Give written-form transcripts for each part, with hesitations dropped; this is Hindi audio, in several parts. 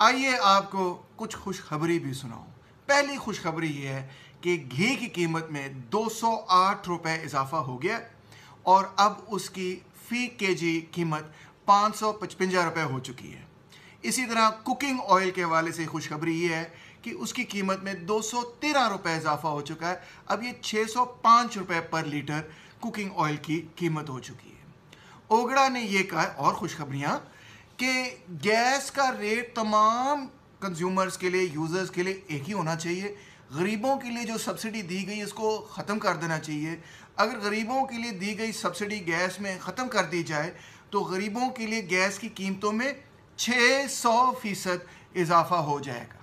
आइए आपको कुछ खुशखबरी भी सुनाऊं। पहली खुशखबरी ये है कि घी की कीमत में 208 रुपये इजाफा हो गया और अब उसकी फ़ी केजी कीमत 555 रुपये हो चुकी है। इसी तरह कुकिंग ऑयल के हवाले से खुशखबरी ये है कि उसकी कीमत में 213 रुपये इजाफा हो चुका है। अब ये 605 रुपये पर लीटर कुकिंग ऑयल की कीमत हो चुकी है। ओगड़ा ने ये कहा, और खुशखबरियाँ, कि गैस का रेट तमाम कंज्यूमर्स के लिए, यूज़र्स के लिए एक ही होना चाहिए। गरीबों के लिए जो सब्सिडी दी गई इसको ख़त्म कर देना चाहिए। अगर गरीबों के लिए दी गई सब्सिडी गैस में ख़त्म कर दी जाए तो गरीबों के लिए गैस की कीमतों में 600% इजाफा हो जाएगा।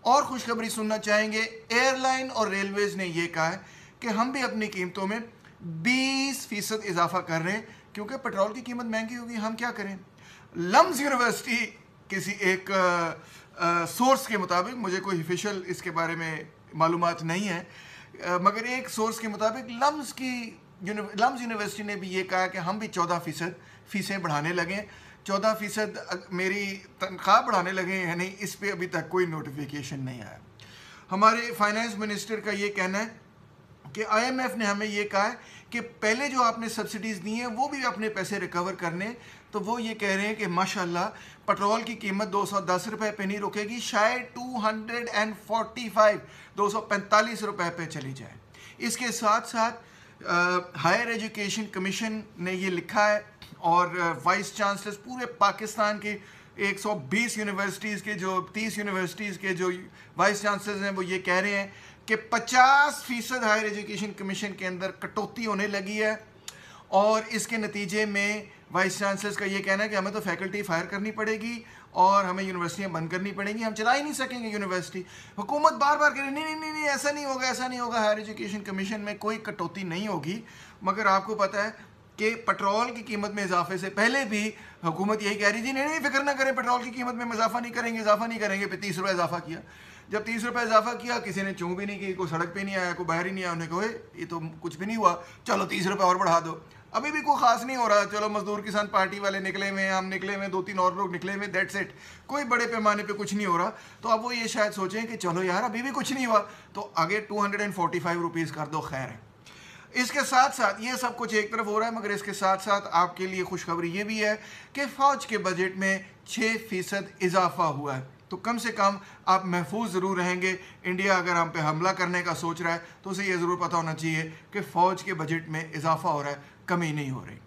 और खुशखबरी सुनना चाहेंगे, एयरलाइन और रेलवेज़ ने यह कहा है कि हम भी अपनी कीमतों में 20% इजाफा कर रहे हैं क्योंकि पेट्रोल की कीमत महंगी होगी। हम क्या करें। लम्स यूनिवर्सिटी किसी एक सोर्स के मुताबिक, मुझे कोई ऑफिशियल इसके बारे में मालूमात नहीं है, मगर एक सोर्स के मुताबिक लम्स यूनिवर्सिटी ने भी ये कहा कि हम भी 14% फ़ीसें बढ़ाने लगे। 14% मेरी तनख्वाह बढ़ाने लगे हैं, नहीं, इस पे अभी तक कोई नोटिफिकेशन नहीं आया। हमारे फाइनेंस मिनिस्टर का ये कहना है कि IMF ने हमें ये कहा है कि पहले जो आपने सब्सिडीज़ दी हैं वो भी अपने पैसे रिकवर करने। तो वो ये कह रहे हैं कि माशाल्लाह पेट्रोल की कीमत 210 रुपये पे नहीं रुकेगी, शायद 245 रुपये पे चली जाए। इसके साथ साथ हायर एजुकेशन कमीशन ने ये लिखा है और वाइस चांसलर्स पूरे पाकिस्तान के 120 यूनिवर्सिटीज़ के, जो 30 यूनिवर्सिटीज़ के जो वाइस चांसलर्स हैं, वो ये कह रहे हैं कि 50% हायर एजुकेशन कमीशन के अंदर कटौती होने लगी है। और इसके नतीजे में वाइस चांसलर्स का ये कहना है कि हमें तो फैकल्टी फायर करनी पड़ेगी और हमें यूनिवर्सिटियाँ बंद करनी पड़ेंगी, हम चला ही नहीं सकेंगे यूनिवर्सिटी। हुकूमत बार बार कह रही नहीं नहीं नहीं, ऐसा नहीं होगा, ऐसा नहीं होगा, हायर एजुकेशन कमीशन में कोई कटौती नहीं होगी। मगर आपको पता है कि पेट्रोल की कीमत में इजाफे से पहले भी हुकूमत यही कह रही थी, नहीं नहीं फिक्र ना करें, पेट्रोल की कीमत में इजाफा नहीं करेंगे। फिर 30 रुपये इजाफा किया। जब 30 रुपये इजाफा किया, किसी ने चूँ भी नहीं की, कोई सड़क पे नहीं आया, कोई बाहर ही नहीं आया। उन्हें कहे ये तो कुछ भी नहीं हुआ, चलो 30 रुपये और बढ़ा दो। अभी भी कोई खास नहीं हो रहा, चलो मजदूर किसान पार्टी वाले निकले हुए, हम निकले हुए, 2-3 और लोग निकले हुए, दैट्स इट, कोई बड़े पैमाने पे कुछ नहीं हो रहा। तो अब वो ये शायद सोचें कि चलो यार अभी भी कुछ नहीं हुआ तो आगे 245 रुपीज़ कर दो, खैर है। इसके साथ साथ ये सब कुछ एक तरफ हो रहा है, मगर इसके साथ साथ आपके लिए खुशखबरी ये भी है कि फ़ौज के बजट में 6% इजाफा हुआ है। तो कम से कम आप महफूज ज़रूर रहेंगे। इंडिया अगर हम पे हमला करने का सोच रहा है तो उसे ये ज़रूर पता होना चाहिए कि फ़ौज के बजट में इजाफा हो रहा है, कमी नहीं हो रही।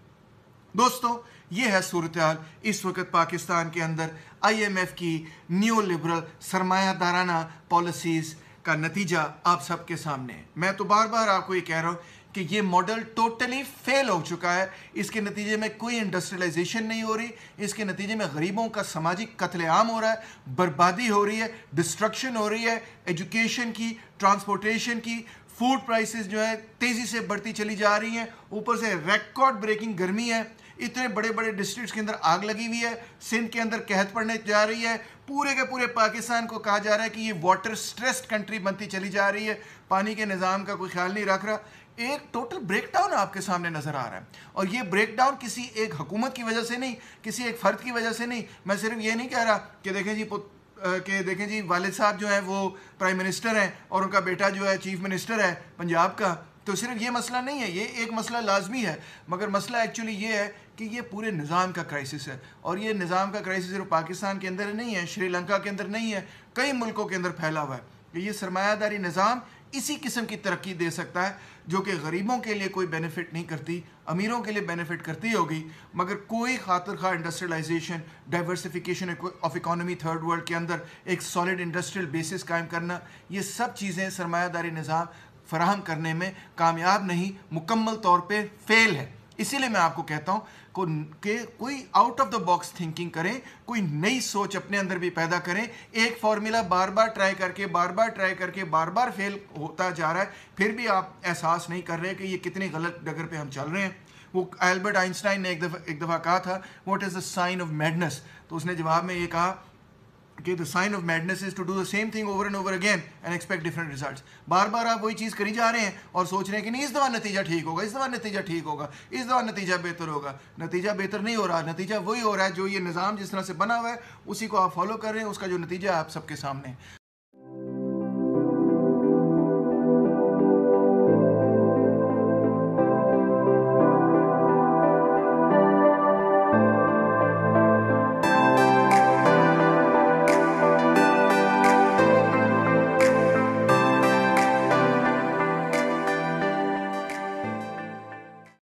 दोस्तों, ये है सूरत हाल इस वक्त पाकिस्तान के अंदर। IMF की न्यू लिबरल सरमायादाराना पॉलिसीज़ का नतीजा आप सबके सामने है। मैं तो बार बार आपको ये कह रहा हूँ कि ये मॉडल टोटली फेल हो चुका है। इसके नतीजे में कोई इंडस्ट्रियलाइजेशन नहीं हो रही, इसके नतीजे में गरीबों का सामाजिक कत्लेआम हो रहा है, बर्बादी हो रही है, डिस्ट्रक्शन हो रही है, एजुकेशन की, ट्रांसपोर्टेशन की, फूड प्राइसेस जो है तेज़ी से बढ़ती चली जा रही हैं। ऊपर से रिकॉर्ड ब्रेकिंग गर्मी है, इतने बड़े बड़े डिस्ट्रिक्ट्स के अंदर आग लगी हुई है, सिंध के अंदर कहत पड़ने जा रही है, पूरे के पूरे पाकिस्तान को कहा जा रहा है कि ये वाटर स्ट्रेस्ड कंट्री बनती चली जा रही है, पानी के निज़ाम का कोई ख्याल नहीं रख रहा। एक टोटल ब्रेकडाउन आपके सामने नज़र आ रहा है। और ये ब्रेकडाउन किसी एक हुकूमत की वजह से नहीं, किसी एक फ़र्द की वजह से नहीं। मैं सिर्फ ये नहीं कह रहा कि देखें जी वालिद साहब जो है वो प्राइम मिनिस्टर हैं और उनका बेटा जो है चीफ मिनिस्टर है पंजाब का, तो सिर्फ ये मसला नहीं है, ये एक मसला लाजमी है, मगर मसला एक्चुअली ये है कि ये पूरे निज़ाम का क्राइसिस है। और ये निज़ाम का क्राइसिस सिर्फ पाकिस्तान के अंदर नहीं है, श्रीलंका के अंदर नहीं है, कई मुल्कों के अंदर फैला हुआ है। ये सरमायादारी निज़ाम इसी किस्म की तरक्की दे सकता है जो कि गरीबों के लिए कोई बेनिफिट नहीं करती, अमीरों के लिए बेनिफिट करती होगी, मगर कोई खातिर खा industrialisation, diversification of economy, third world के अंदर एक सॉलिड इंडस्ट्रियल बेसिस कायम करना, ये सब चीज़ें सरमायादारी निज़ाम फराहम करने में कामयाब नहीं, मुकम्मल तौर पे फेल है। इसीलिए मैं आपको कहता हूँ कि कोई out of the box thinking करें, कोई नई सोच अपने अंदर भी पैदा करें। एक फार्मूला बार बार ट्राई करके बार बार फेल होता जा रहा है, फिर भी आप एहसास नहीं कर रहे कि ये कितनी गलत डगर पे हम चल रहे हैं। वो एल्बर्ट आइंस्टाइन ने एक दफ़ा कहा था, what is the sign of madness. तो उसने जवाब में ये कहा कि the sign of madness is to do the same thing over and over again and expect different results. बार बार आप वही चीज़ करी जा रहे हैं और सोच रहे हैं कि नहीं इस दफ़ा नतीजा ठीक होगा, इस दफ़ा नतीजा ठीक होगा, इस दफ़ा नतीजा बेहतर होगा। नतीजा बेहतर नहीं हो रहा, नतीजा वही हो रहा है जो ये निज़ाम जिस तरह से बना हुआ है उसी को आप फॉलो कर रहे हैं, उसका जो नतीजा है आप सबके सामने है।